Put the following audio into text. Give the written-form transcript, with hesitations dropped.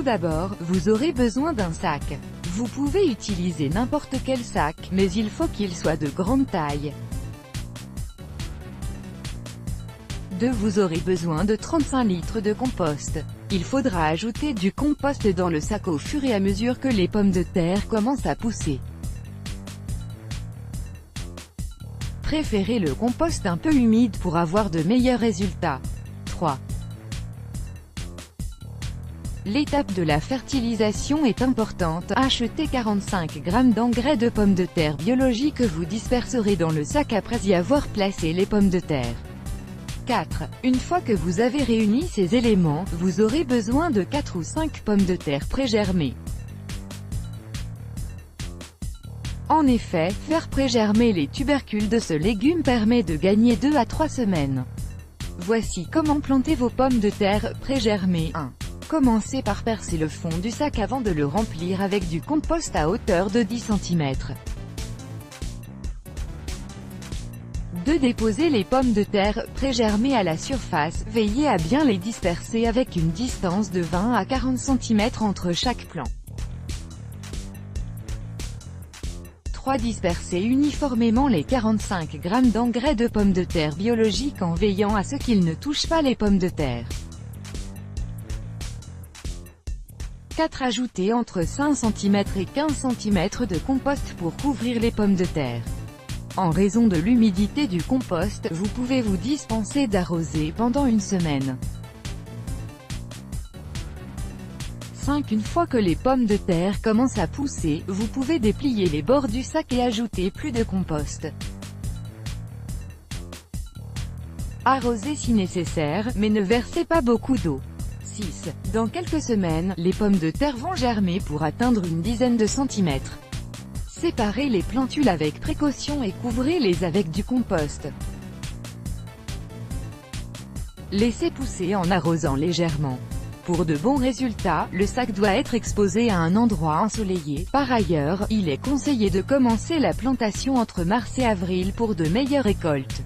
Tout d'abord, vous aurez besoin d'un sac. Vous pouvez utiliser n'importe quel sac, mais il faut qu'il soit de grande taille. 2. Vous aurez besoin de 35 litres de compost. Il faudra ajouter du compost dans le sac au fur et à mesure que les pommes de terre commencent à pousser. Préférez le compost un peu humide pour avoir de meilleurs résultats. 3. L'étape de la fertilisation est importante. Achetez 45 g d'engrais de pommes de terre biologiques que vous disperserez dans le sac après y avoir placé les pommes de terre. 4. Une fois que vous avez réuni ces éléments, vous aurez besoin de 4 ou 5 pommes de terre pré-germées. En effet, faire pré-germer les tubercules de ce légume permet de gagner 2 à 3 semaines. Voici comment planter vos pommes de terre pré-germées. 1. Commencez par percer le fond du sac avant de le remplir avec du compost à hauteur de 10 cm. 2. Déposez les pommes de terre pré-germées à la surface, veillez à bien les disperser avec une distance de 20 à 40 cm entre chaque plant. 3. Dispersez uniformément les 45 g d'engrais de pommes de terre biologiques en veillant à ce qu'ils ne touchent pas les pommes de terre. 4. Ajoutez entre 5 cm et 15 cm de compost pour couvrir les pommes de terre. En raison de l'humidité du compost, vous pouvez vous dispenser d'arroser pendant une semaine. 5. Une fois que les pommes de terre commencent à pousser, vous pouvez déplier les bords du sac et ajouter plus de compost. Arrosez si nécessaire, mais ne versez pas beaucoup d'eau. 6. Dans quelques semaines, les pommes de terre vont germer pour atteindre une dizaine de centimètres. Séparez les plantules avec précaution et couvrez-les avec du compost. Laissez pousser en arrosant légèrement. Pour de bons résultats, le sac doit être exposé à un endroit ensoleillé. Par ailleurs, il est conseillé de commencer la plantation entre mars et avril pour de meilleures récoltes.